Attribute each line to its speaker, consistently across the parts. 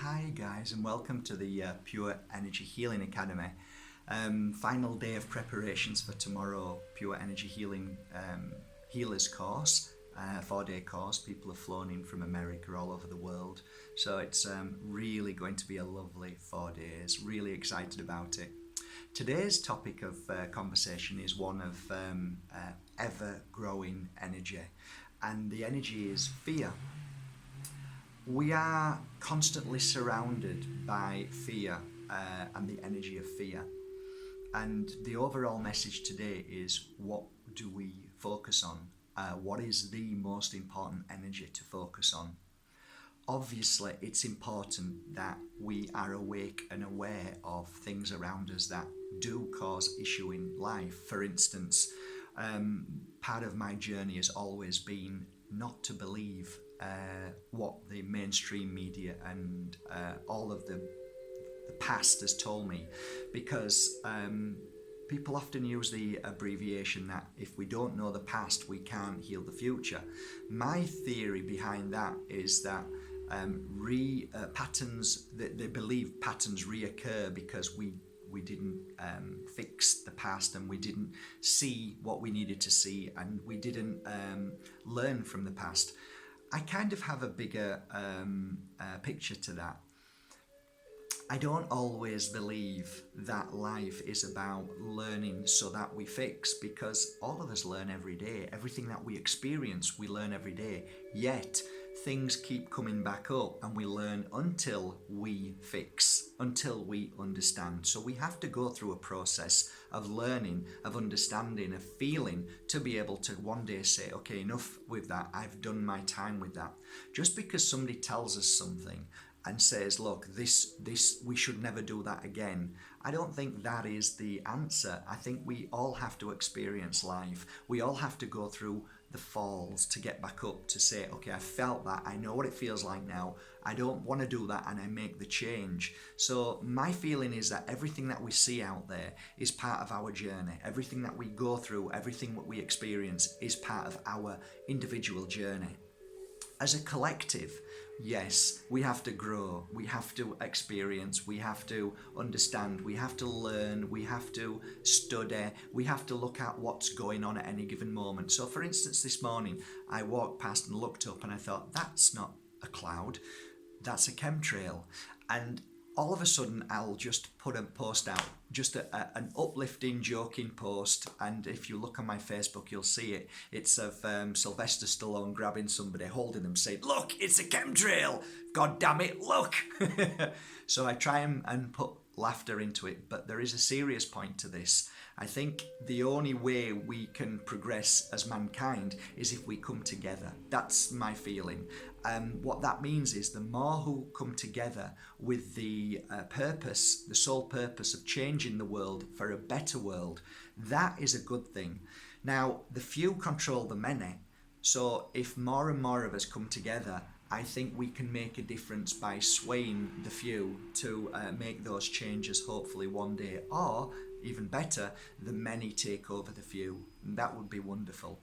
Speaker 1: Hi guys, and welcome to the Pure Energy Healing Academy. Final day of preparations for tomorrow, Pure Energy Healing Healers course, 4-day course. People have flown in from America, all over the world. So it's really going to be a lovely 4 days, really excited about it. Today's topic of conversation is one of ever-growing energy, and the energy is fear. We are constantly surrounded by fear and the energy of fear. And the overall message today is, what do we focus on? What is the most important energy to focus on? Obviously, it's important that we are awake and aware of things around us that do cause issue in life. For instance, part of my journey has always been not to believe what the mainstream media and all of the past has told me, because people often use the abbreviation that if we don't know the past, we can't heal the future. My theory behind that is that patterns, they believe patterns reoccur because we didn't fix the past, and we didn't see what we needed to see, and we didn't learn from the past. I kind of have a bigger picture to that. I don't always believe that life is about learning so that we fix, because all of us learn every day. Everything that we experience, we learn every day. Yet, things keep coming back up, and we learn until we fix, until we understand. So we have to go through a process of learning, of understanding, of feeling, to be able to one day say, okay, enough with that. I've done my time with that. Just because somebody tells us something and says, look, this we should never do that again, I don't think that is the answer. I think we all have to experience life. We all have to go through the falls to get back up, to say, okay, I felt that, I know what it feels like now, I don't want to do that, and I make the change. So my feeling is that everything that we see out there is part of our journey. Everything that we go through, everything that we experience is part of our individual journey. As a collective, yes, we have to grow, we have to experience, we have to understand, we have to learn, we have to study, we have to look at what's going on at any given moment. So for instance, this morning, I walked past and looked up and I thought, that's not a cloud, that's a chemtrail. And all of a sudden, I'll just put a post out, just an uplifting, joking post. And if you look on my Facebook, you'll see it. It's of Sylvester Stallone grabbing somebody, holding them, saying, look, it's a chemtrail. God damn it, look. So I try and put laughter into it, but there is a serious point to this. I think the only way we can progress as mankind is if we come together. That's my feeling. What that means is the more who come together with the purpose, the sole purpose of changing the world for a better world, that is a good thing. Now, the few control the many. So if more and more of us come together, I think we can make a difference by swaying the few to make those changes hopefully one day, or even better, the many take over the few. And that would be wonderful.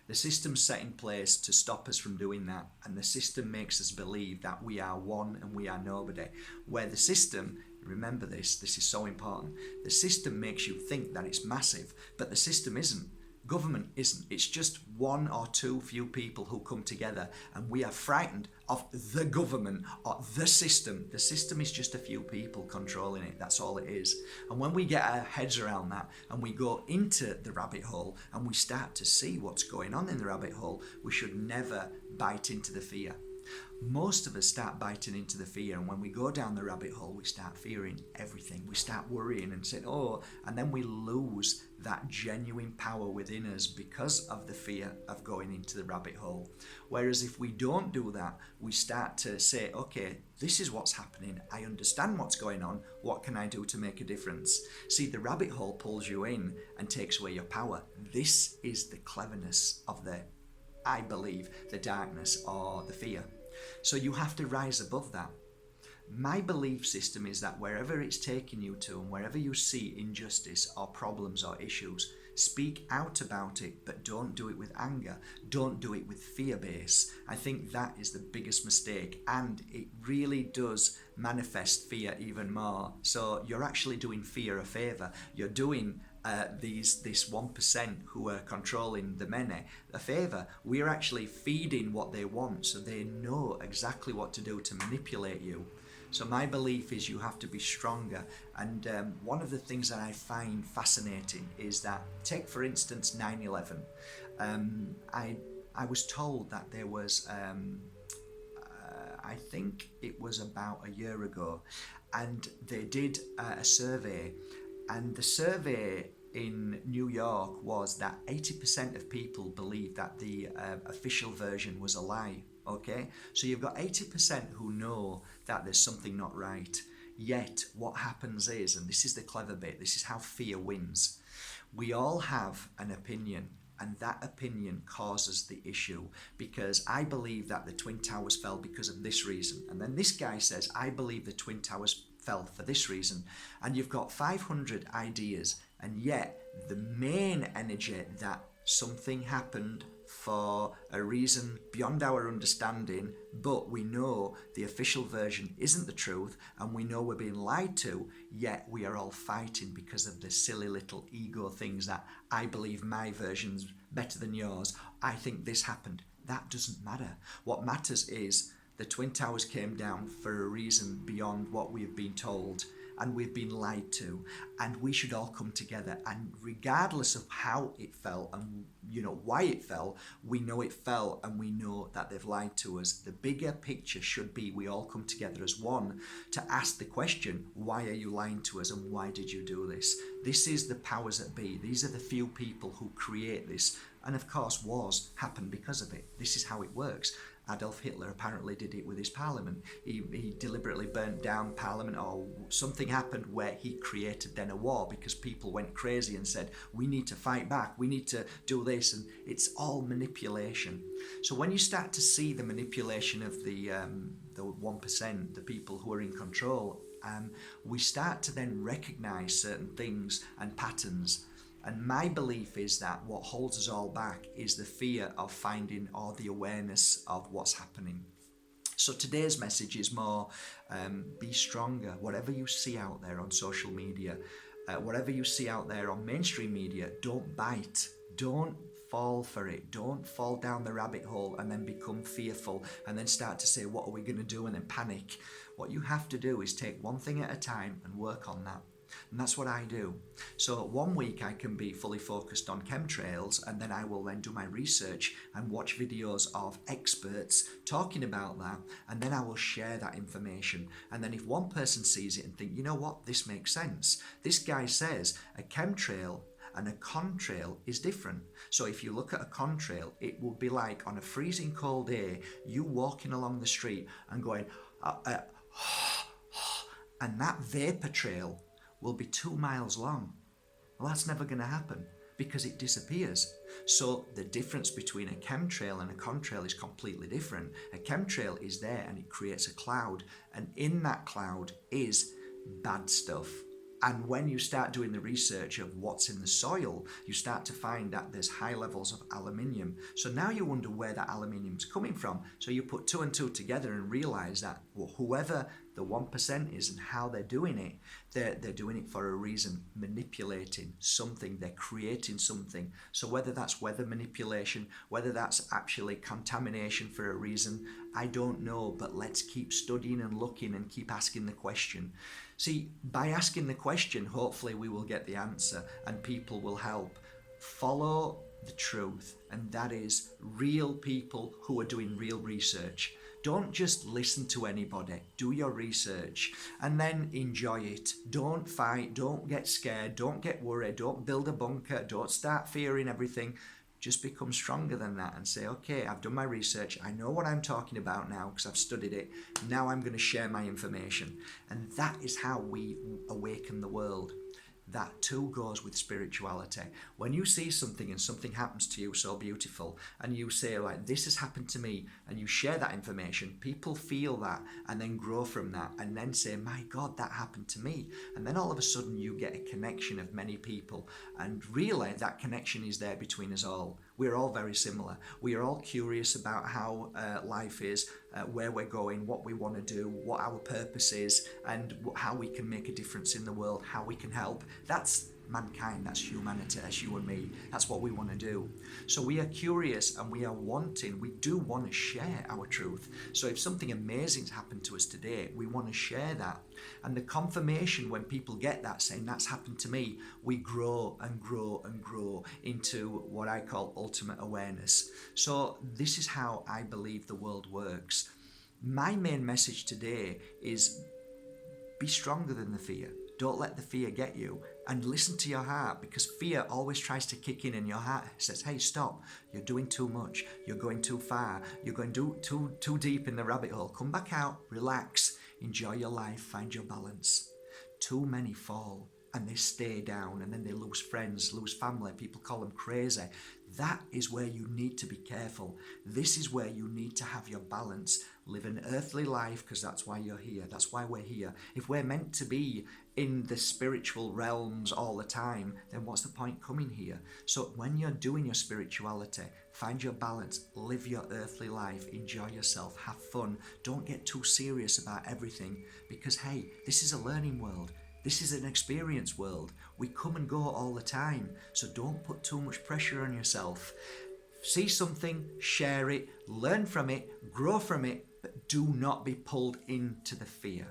Speaker 1: The system's set in place to stop us from doing that, and the system makes us believe that we are one and we are nobody. Where the system, remember this is so important, the system makes you think that it's massive, but the system isn't. Government isn't. It's just one or two few people who come together, and we are frightened of the government or the system. The system is just a few people controlling it. That's all it is. And when we get our heads around that and we go into the rabbit hole and we start to see what's going on in the rabbit hole, we should never bite into the fear. Most of us start biting into the fear, and when we go down the rabbit hole, we start fearing everything. We start worrying and saying, oh, and then we lose that genuine power within us because of the fear of going into the rabbit hole. Whereas if we don't do that, we start to say, okay, this is what's happening. I understand what's going on. What can I do to make a difference? See, the rabbit hole pulls you in and takes away your power. This is the cleverness of I believe, the darkness or the fear. So you have to rise above that. My belief system is that wherever it's taking you to, and wherever you see injustice or problems or issues, Speak out about it, but don't do it with anger. Don't do it with fear base. I think that is the biggest mistake, and it really does manifest fear even more. So you're actually doing fear a favor. You're doing this 1% who are controlling the many a favor. We're actually feeding what they want, so they know exactly what to do to manipulate you. So my belief is you have to be stronger. And one of the things that I find fascinating is that, take for instance 9/11. I was told that there was, I think it was about a year ago, and they did a survey, and the survey in New York was that 80% of people believe that the official version was a lie. Okay, so you've got 80% who know that there's something not right. Yet what happens is, and this is the clever bit, this is how fear wins. We all have an opinion, and that opinion causes the issue, because I believe that the Twin Towers fell because of this reason, and then this guy says I believe the Twin Towers fell for this reason, and you've got 500 ideas, and yet the main energy that something happened for a reason beyond our understanding, but we know the official version isn't the truth, and we know we're being lied to, yet we are all fighting because of the silly little ego things that I believe my version's better than yours. I think this happened. That doesn't matter. What matters is the Twin Towers came down for a reason beyond what we've been told, and we've been lied to, and we should all come together, and regardless of how it fell and why it fell, we know it fell, and we know that they've lied to us. The bigger picture should be we all come together as one to ask the question, why are you lying to us, and why did you do this? This is the powers that be. These are the few people who create this, and of course wars happen because of it. This is how it works. Adolf Hitler apparently did it with his parliament. He deliberately burnt down parliament, or something happened where he created then a war because people went crazy and said, we need to fight back, we need to do this, and it's all manipulation. So when you start to see the manipulation of the 1%, the people who are in control, we start to then recognize certain things and patterns. And my belief is that what holds us all back is the fear of finding, or the awareness of what's happening. So today's message is more, be stronger. Whatever you see out there on social media, whatever you see out there on mainstream media, don't bite. Don't fall for it. Don't fall down the rabbit hole and then become fearful and then start to say, what are we going to do, and then panic. What you have to do is take one thing at a time and work on that. And that's what I do. So 1 week I can be fully focused on chemtrails, and then I will then do my research and watch videos of experts talking about that, and then I will share that information. And then if one person sees it and think, you know what, this makes sense. This guy says a chemtrail and a contrail is different. So if you look at a contrail, it will be like on a freezing cold day, you walking along the street and going, and that vapor trail will be 2 miles long. Well, that's never going to happen because it disappears. So the difference between a chemtrail and a contrail is completely different. A chemtrail is there and it creates a cloud, and in that cloud is bad stuff. And when you start doing the research of what's in the soil, you start to find that there's high levels of aluminium. So now you wonder where that aluminium's coming from. So you put 2 and 2 together and realize that whoever the 1% is and how they're doing it, they're doing it for a reason, manipulating something, they're creating something. So whether that's weather manipulation, whether that's actually contamination for a reason, I don't know, but let's keep studying and looking and keep asking the question. See, by asking the question, hopefully we will get the answer and people will help. Follow the truth, and that is real people who are doing real research. Don't just listen to anybody. Do your research and then enjoy it. Don't fight. Don't get scared. Don't get worried. Don't build a bunker. Don't start fearing everything. Just become stronger than that and say, okay, I've done my research. I know what I'm talking about now because I've studied it. Now I'm going to share my information. And that is how we awaken the world. That too goes with spirituality. When you see something and something happens to you so beautiful, and you say, like, this has happened to me, and you share that information, people feel that and then grow from that and then say, my God, that happened to me. And then all of a sudden you get a connection of many people. And really, that connection is there between us all. We're all very similar. We are all curious about how life is, where we're going, what we want to do, what our purpose is, and how we can make a difference in the world, how we can help. That's mankind, that's humanity, that's you and me. That's what we want to do. So we are curious and we do want to share our truth. So if something amazing's happened to us today, we want to share that. And the confirmation when people get that, saying that's happened to me, we grow and grow and grow into what I call ultimate awareness. So this is how I believe the world works. My main message today is be stronger than the fear. Don't let the fear get you, and listen to your heart, because fear always tries to kick in and your heart says, hey, stop, you're doing too much, you're going too far, you're going too deep in the rabbit hole. Come back out, relax, enjoy your life, find your balance. Too many fall and they stay down, and then they lose friends, lose family, people call them crazy. That is where you need to be careful. This is where you need to have your balance. Live an earthly life, because that's why you're here. That's why we're here. If we're meant to be in the spiritual realms all the time, then what's the point coming here? So when you're doing your spirituality, find your balance, live your earthly life, enjoy yourself, have fun. Don't get too serious about everything, because hey, this is a learning world. This is an experience world. We come and go all the time. So don't put too much pressure on yourself. See something, share it, learn from it, grow from it, but do not be pulled into the fear,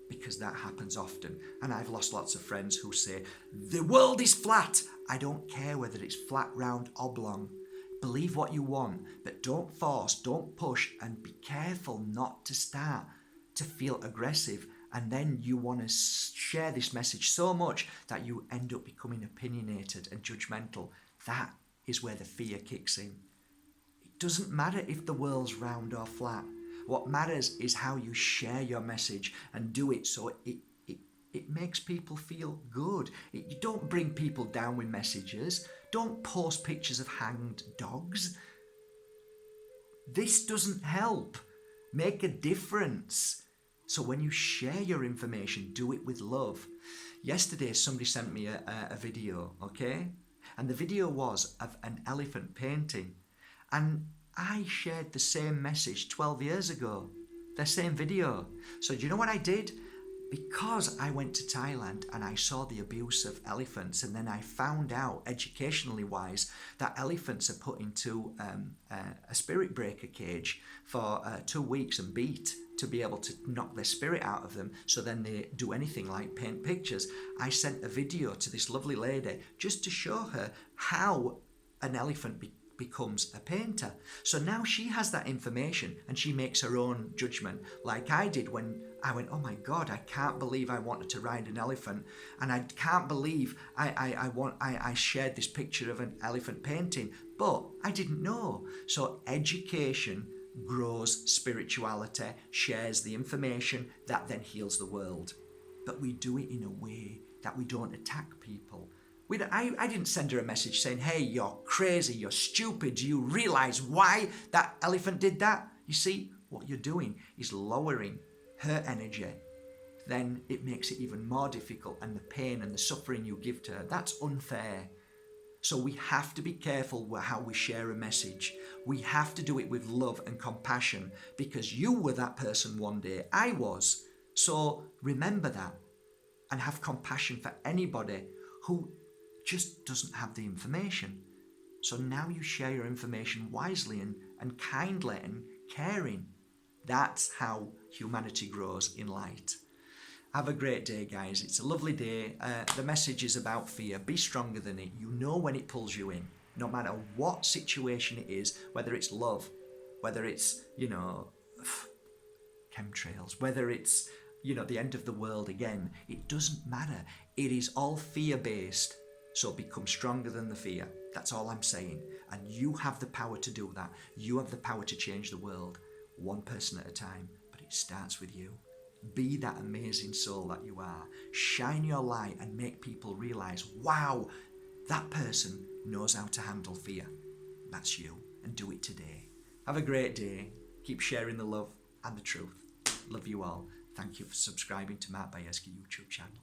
Speaker 1: because that happens often. And I've lost lots of friends who say, the world is flat. I don't care whether it's flat, round, oblong. Believe what you want, but don't force, don't push, and be careful not to start to feel aggressive. And then you want to share this message so much that you end up becoming opinionated and judgmental. That is where the fear kicks in. It doesn't matter if the world's round or flat. What matters is how you share your message and do it so it makes people feel good. You don't bring people down with messages. Don't post pictures of hanged dogs. This doesn't help. Make a difference. So when you share your information, do it with love. Yesterday, somebody sent me a video, okay? And the video was of an elephant painting. And I shared the same message 12 years ago, the same video. So do you know what I did? Because I went to Thailand and I saw the abuse of elephants, and then I found out, educationally wise, that elephants are put into a spirit breaker cage for 2 weeks and beat to be able to knock their spirit out of them, so then they do anything like paint pictures. I sent a video to this lovely lady just to show her how an elephant becomes a painter. So now she has that information and she makes her own judgment, like I did when I went, oh my God, I can't believe I wanted to ride an elephant, and I can't believe I shared this picture of an elephant painting, but I didn't know. So education grows spirituality, shares the information that then heals the world. But we do it in a way that we don't attack people. I didn't send her a message saying, hey, you're crazy, you're stupid, do you realise why that elephant did that? You see, what you're doing is lowering her energy. Then it makes it even more difficult, and the pain and the suffering you give to her, that's unfair. So we have to be careful with how we share a message. We have to do it with love and compassion, because you were that person one day. I was. So remember that, and have compassion for anybody who just doesn't have the information. So now you share your information wisely and kindly and caring. That's how humanity grows in light. Have a great day, guys. It's a lovely day. The message is about fear. Be stronger than it. You know when it pulls you in, no matter what situation it is, whether it's love, whether it's, chemtrails, whether it's, the end of the world again. It doesn't matter. It is all fear-based. So become stronger than the fear. That's all I'm saying. And you have the power to do that. You have the power to change the world, one person at a time. But it starts with you. Be that amazing soul that you are. Shine your light and make people realize, wow, that person knows how to handle fear. That's you. And do it today. Have a great day. Keep sharing the love and the truth. Love you all. Thank you for subscribing to Mark Bayersky YouTube channel.